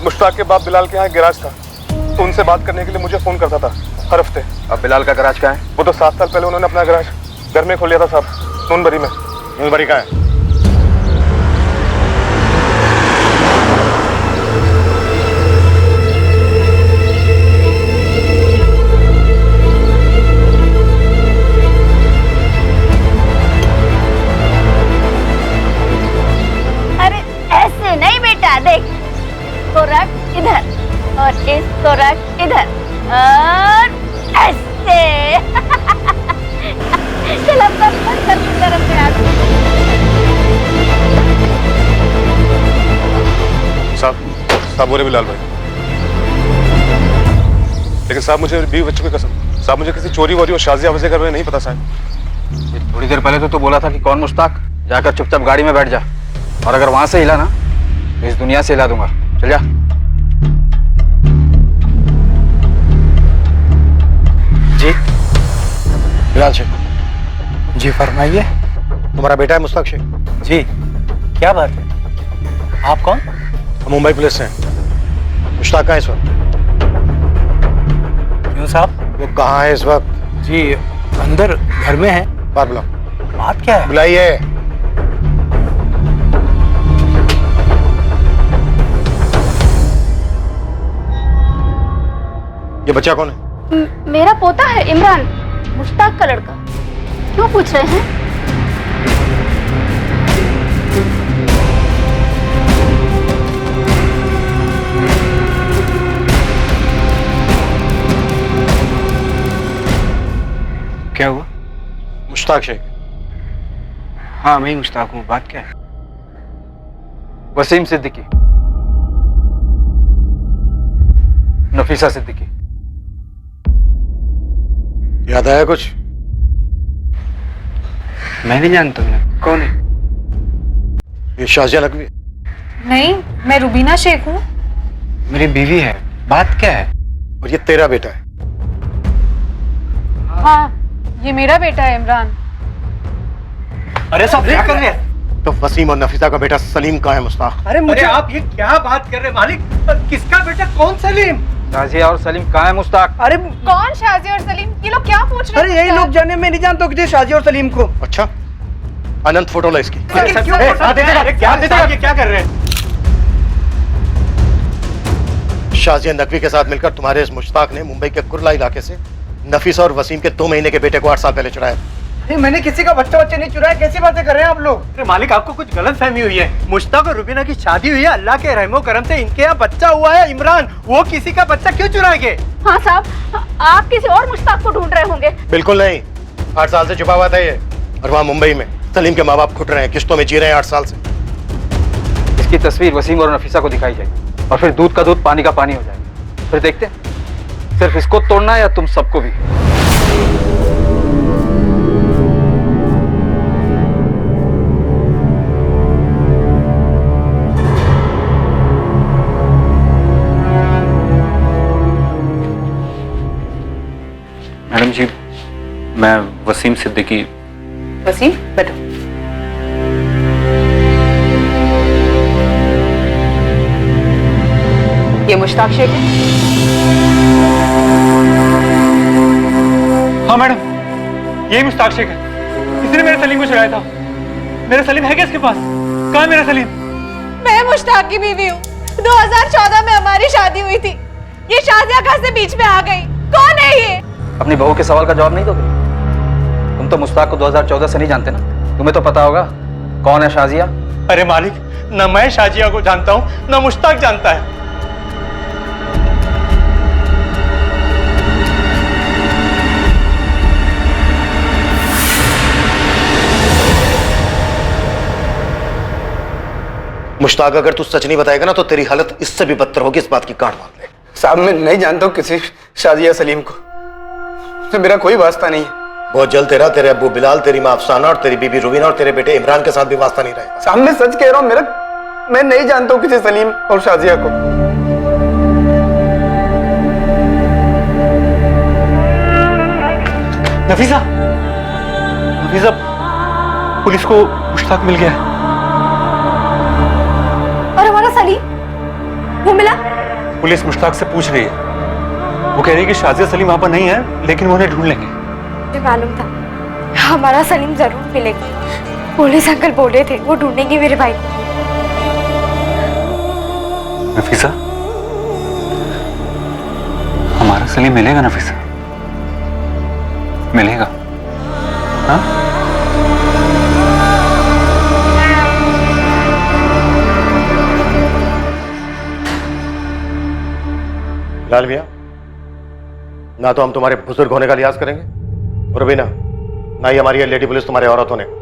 मुश्ताक के बाप बिलाल के यहाँ गैराज था, तो उनसे बात करने के लिए मुझे फोन करता था हर हफ्ते। अब बिलाल का गैराज कहाँ है? वो तो 7 साल पहले उन्होंने अपना गैराज घर में खोल लिया था साहब, नूनबरी में। नूनबरी कहाँ है? अरे ऐसे नहीं बेटा, देख इसको रख इधर और इसको रख इधर और ऐसे। चल अब बस कर तरफ से आ। साहब बोले बिलाल भाई, लेकिन साहब मुझे बीवी बच्चों की कसम, साहब मुझे किसी चोरी वोरी और शाजिया वजह कर नहीं पता साहब। थोड़ी देर पहले तो बोला था कि कौन मुश्ताक, जाकर चुपचाप गाड़ी में बैठ जा, और अगर वहां से हिला ना तो इस दुनिया से हिला दूंगा। चल जा। जी बिलाल शेख। जी फरमाइए। तुम्हारा बेटा है मुश्ताक शेख? जी, क्या बात है? आप कौन? हम मुंबई पुलिस से हैं। मुश्ताक कहाँ है इस वक्त? क्यों साहब? वो कहाँ है इस वक्त? जी अंदर घर में है। बात बुलाओ। बात क्या है? बुलाइए। ये बच्चा कौन है? मेरा पोता है इमरान, मुश्ताक का लड़का। क्यों पूछ रहे हैं? क्या हुआ? मुश्ताक शेख। हाँ मैं ही मुश्ताक हूँ। बात क्या है? वसीम सिद्दीकी, नफीसा सिद्दीकी। याद आया कुछ? मैं नहीं जानता हूँ। कौन है? ये शाजिया नकवी। नहीं, मैं रुबीना शेख हूँ। मेरी बीवी है। बात क्या है? और ये तेरा बेटा है? हाँ, ये मेरा बेटा है इमरान। अरे सब क्या कर रहे हैं? तो वसीम और नफीसा का बेटा सलीम कहाँ है मुश्ताक? अरे मुझे आप ये क्या बात कर रहे हैं मालिक? किसका बेटा? कौन सलीम? शाजिया और सलीम कहाँ है मुश्ताक? अरे कौन शाजिया और सलीम? ये लोग क्या पूछ रहे हैं? अरे यही लोग जाने, मैं नहीं जानता हूँ शाजिया और सलीम को। अच्छा, अनंत फोटो ला इसकी। क्या कर रहे हैं? शाजिया नकवी के साथ मिलकर तुम्हारे इस मुश्ताक ने मुंबई के कुर्ला इलाके से नफीसा और वसीम के 2 महीने के बेटे को 8 साल पहले चुराया। मैंने किसी का बच्चा नहीं चुराया। कैसी बातें कर रहे हैं आप लोग? अरे मालिक, आपको कुछ गलत फहमी हुई है। मुश्ताक और रुबीना की शादी हुई है, अल्लाह के रहमो करम से इनके यहाँ बच्चा हुआ है इमरान। वो किसी का बच्चा क्यों चुराएंगे? हाँ साहब, आप किसी और मुश्ताक को ढूंढ रहे होंगे। बिल्कुल नहीं, 8 साल से छुपा हुआ था ये, और वहाँ मुंबई में सलीम के माँ बाप घुट रहे हैं, किश्तों में जी रहे हैं 8 साल से। इसकी तस्वीर वसीम और नफीसा को दिखाई जाएगी और फिर दूध का दूध पानी का पानी हो जाएगा। फिर देखते हैं सिर्फ इसको तोड़ना है या तुम सबको भी। मैडम जी, मैं वसीम सिद्दीकी। वसीम बैठो। ये मुश्ताक शेख है? हाँ मैडम, यही मुश्ताक शेख है। किसी ने मेरे सलीम को चुराया था। मेरा सलीम है क्या इसके पास? कहाँ है मेरा सलीम? मैं मुश्ताक की बीवी हूँ। 2014 में हमारी शादी हुई थी। ये शाजिया कहाँ से बीच में आ गई? कौन है ये? अपनी बहू के सवाल का जवाब नहीं दोगे? तुम तो मुश्ताक को 2014 से नहीं जानते ना, तुम्हें तो पता होगा कौन है शाजिया। अरे मालिक, न मैं शाजिया को जानता हूँ न मुश्ताक जानता है। मुश्ताक, अगर तू सच नहीं बताएगा ना तो तेरी हालत इससे भी बदतर होगी, इस बात की गांठ बांध ले। साहब मैं नहीं जानता हूँ किसी शाजिया सलीम को, तो मेरा कोई वास्ता नहीं है। बहुत जल्द तेरा, तेरे अब्बू बिलाल, तेरी माँ अफसाना और तेरी बीबी रुबीना और तेरे बेटे इमरान के साथ भी वास्ता नहीं रहेगा। साहब मैं सच कह रहा हूँ, मैं नहीं जानता हूँ किसी सलीम और शाजिया को। नफीसा, नफीसा, पुलिस को मुश्ताक मिल गया है। और हमारा सलीम, वो मिला? पुलिस मुश्ताक से पूछ रही है। वो कह रही है कि शाजिया सलीम वहां पर नहीं है, लेकिन वो उन्हें ढूंढ लेंगे। मुझे मालूम था हमारा सलीम जरूर मिलेगा। पुलिस अंकल बोले थे वो ढूंढेंगे मेरे भाई को। नफीसा, हमारा सलीम मिलेगा नफीसा, मिलेगा। हाँ? लाल मियां, ना तो हम तुम्हारे बुजुर्ग होने का लिहाज करेंगे और अभी ना ही हमारी ये लेडी पुलिस तुम्हारे औरत होने का।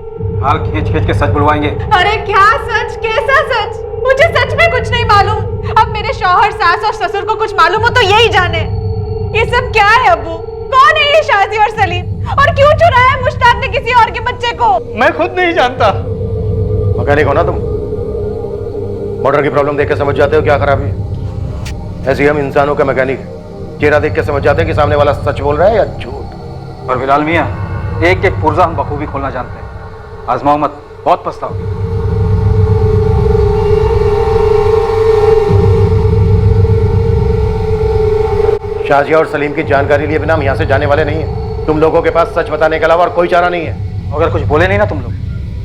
हाल खींच खींच के सच बुलवाएंगे। अरे क्या सच, कैसा सच? मुझे सच में कुछ नहीं मालूम। अब मेरे शौहर, सास और ससुर को कुछ मालूम हो तो यही जाने। ये सब क्या है अब्बू? कौन है ये शाजी और सलीम? और क्यों चुराया मुश्ताक ने किसी और के बच्चे को? मैं खुद नहीं जानता। मैकेनिक हो ना तुम? मोटर की प्रॉब्लम देख के समझ जाते हो क्या खराबी है। ऐसे हम इंसानों का मैकेनिक है, चेहरा देख के समझ जाते हैं कि सामने वाला सच बोल रहा है या झूठ। और बिलाल मियां, एक एक पुर्जा हम बखूबी खोलना जानते हैं। आजमाओ मत, बहुत पछताओगे। शाजिया और सलीम की जानकारी लिए बिना हम यहाँ से जाने वाले नहीं है। तुम लोगों के पास सच बताने के अलावा और कोई चारा नहीं है। अगर कुछ बोले नहीं ना तुम लोग,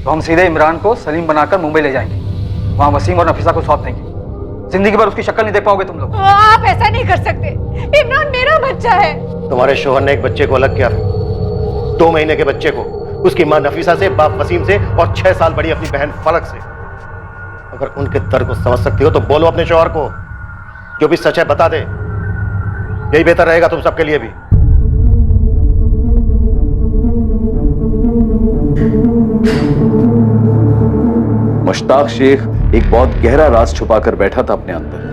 तो हम सीधे इमरान को सलीम बनाकर मुंबई ले जाएंगे। वहाँ वसीम और नफीसा को सौंप देंगे। जिंदगी भर उसकी शक्ल नहीं देख पाओगे तुम लोग। आप ऐसा नहीं कर सकते। इमरान मेरा बच्चा है। तुम्हारे शोहर ने एक बच्चे को अलग किया था, 2 महीने के बच्चे को, उसकी माँ नफीसा से, बाप वसीम से और 6 साल बड़ी अपनी बहन फलक से। अगर उनके दर्द को समझ सकती हो तो बोलो अपने शोहर को, जो भी सच है बता दे। यही बेहतर रहेगा तुम सबके लिए भी। मुश्ताक शेख एक बहुत गहरा राज छुपाकर बैठा था अपने अंदर।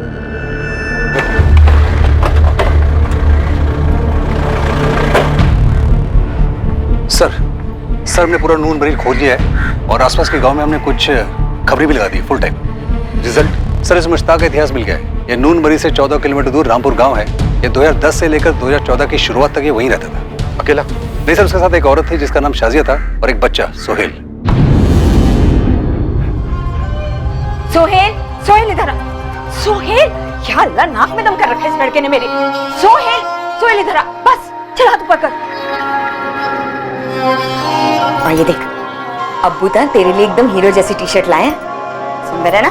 सर हमने पूरा नून बरील खोज लिया है और आसपास के गांव में हमने कुछ खबरें भी लगा दी फुल टाइम। रिजल्ट सर, इस मुश्ताक का इतिहास मिल गया है। ये नून बरी से 14 किलोमीटर दूर रामपुर गांव है। ये 2010 से लेकर 2014 की शुरुआत तक ये वहीं रहता था। अकेला? नहीं सर, उसके साथ एक औरत थी जिसका नाम शाजिया था और एक बच्चा सोहेल। सोहेल इधर आ। सोहेल, या अल्लाह, नाक में दम कर रखा है इस लड़के ने मेरे। सोहेल इधर आ, बस चल हाथ ऊपर कर। और ये देख, अब्बू तो तेरे लिए एकदम हीरो जैसी टी शर्ट लाए हैं। सुंदर है ना?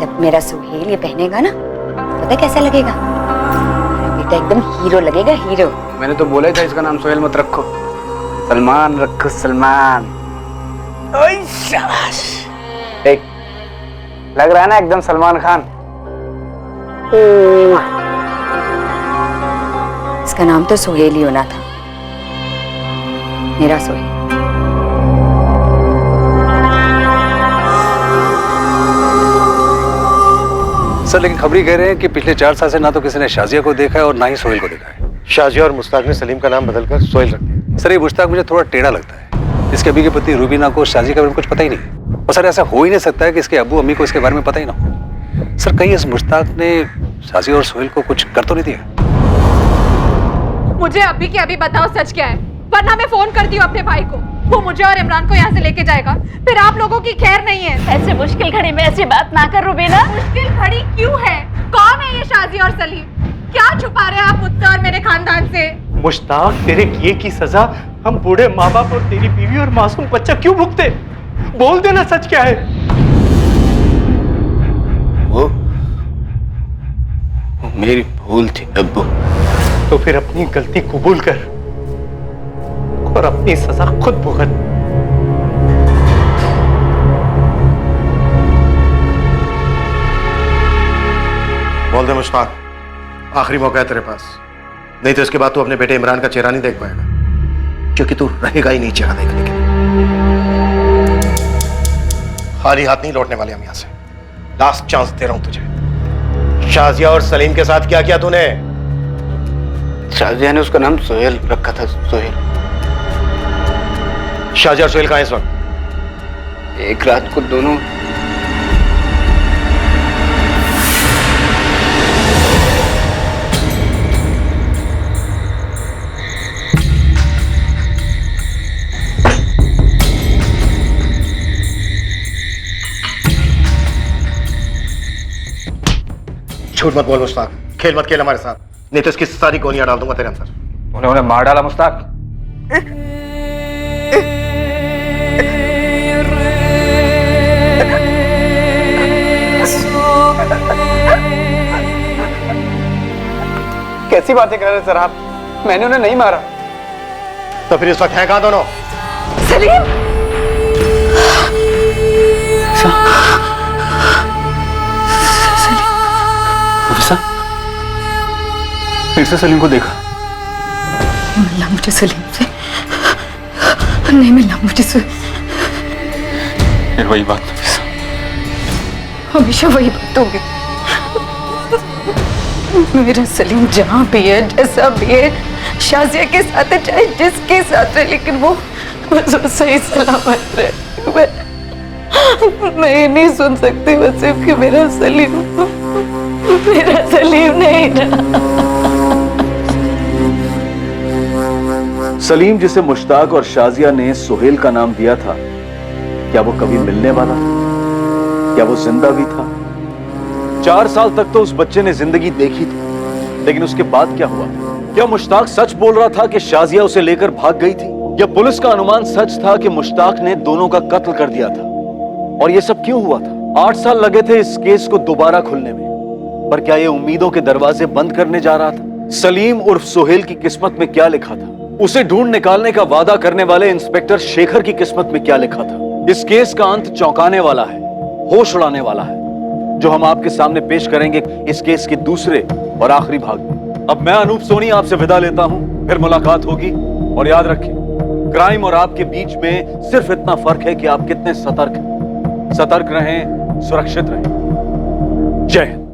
जब मेरा सोहेल ये पहनेगा ना, पता कैसा लगेगा? मेरा बेटा एकदम हीरो लगेगा, हीरो। मैंने तो बोला ही था इसका नाम सोहेल मत रखो, सलमान रखो, सलमान। ओए शाबाश, एक लग रहा है ना एकदम सलमान खान। इसका नाम तो सोहेल ही होना था, मेरा सोहेल। सर लेकिन खबरी कह रहे हैं कि पिछले 4 साल से ना तो किसी ने शाजिया को देखा है और ना ही सोहेल को देखा है। शाजिया और मुश्ताक ने सलीम का नाम बदलकर सोहेल रख दिया। सर ये मुश्ताक मुझे थोड़ा टेढ़ा लगता है। इसके अभी की पत्नी रूबीना को शाजिया के बारे में कुछ पता ही नहीं। और सर ऐसा हो ही नहीं सकता है कि इसके अब्बू अम्मी को इसके बारे में पता ही ना हो। सर कहीं इस मुश्ताक ने शाजिया और सोहेल को कुछ कर तो नहीं दिया? मुझे अभी के अभी बताओ सच क्या है, वरना मैं फोन करती हूँ अपने भाई को। वो मुझे और इमरान को यहाँ से लेके जाएगा, फिर आप लोगों की खैर नहीं है। ऐसे मुश्किल घड़ी में ऐसी बात ना कर रूबीना। मुश्किल घड़ी क्यों है? कौन है ये शाजिया और सलीम? क्या छुपा रहे हैं आप मुझसे और मेरे खानदान से? मुश्ताक, तेरे किए की सजा हम बूढ़े माँ बाप और तेरी बीवी और मासूम बच्चा क्यों भुगते? बोल देना सच क्या है। वो मेरी भूल थी अब्बू। तो फिर अपनी गलती कबूल कर और अपनी सजा खुद भुगत। बोल दे मुश्ताक, आखिरी मौका है तेरे पास, नहीं तो इसके बाद तू अपने बेटे इमरान का चेहरा नहीं देख पाएगा, क्योंकि तू रहेगा ही नहीं चेहरा देखने के लिए। खाली हाथ नहीं लौटने वाले हम यहां से। लास्ट चांस दे रहा हूं तुझे। शाजिया और सलीम के साथ क्या किया तूने? शाजिया ने उसका नाम सोहेल रखा था। सोहेल। शाजिया और सोहेल कहां है इस वक्त? एक रात को दोनों झूठ मत बोल मुश्ताक, खेल मत खेल हमारे साथ, नहीं तो इसकी सारी गोलियां डाल दूंगा तेरे अंदर। उन्हें मार डाला मुश्ताक। कैसी बातें कर रहे हैं सर आप? मैंने उन्हें नहीं मारा। तो फिर इस वक्त है कहां दोनों? सलीम! फिर से सलीम को देखा? मिलना मुझे सलीम से नहीं, मिलना मुझे से। फिर वही बात नफीसा, हमेशा वही बात होगी। मेरा सलीम जहाँ भी है, जैसा भी है, शाजिया के साथ है, चाहे जिसके साथ है, लेकिन वो सही सलामत रहे। मैं ये नहीं सुन सकती वसीम कि मेरा सलीम नहीं रहा। सलीम जिसे मुश्ताक और शाजिया ने सोहेल का नाम दिया था, क्या वो कभी मिलने वाला? क्या वो जिंदा भी था? 4 साल तक तो उस बच्चे ने जिंदगी देखी थी, लेकिन उसके बाद क्या हुआ? क्या मुश्ताक सच बोल रहा था कि शाजिया उसे लेकर भाग गई थी, या पुलिस का अनुमान सच था कि मुश्ताक ने दोनों का कत्ल कर दिया था? और ये सब क्यों हुआ था? 8 साल लगे थे इस केस को दोबारा खुलने में, पर क्या ये उम्मीदों के दरवाजे बंद करने जा रहा था? सलीम उर्फ सोहेल की किस्मत में क्या लिखा था? उसे ढूंढ निकालने का वादा करने वाले इंस्पेक्टर शेखर की किस्मत में क्या लिखा था? इस केस का अंत चौंकाने वाला है, होश उड़ाने वाला है, जो हम आपके सामने पेश करेंगे इस केस के दूसरे और आखिरी भाग में। अब मैं अनूप सोनी आपसे विदा लेता हूं, फिर मुलाकात होगी। और याद रखें, क्राइम और आपके बीच में सिर्फ इतना फर्क है कि आप कितने सतर्क हैं। सतर्क रहें, सुरक्षित रहें। जय हिंद।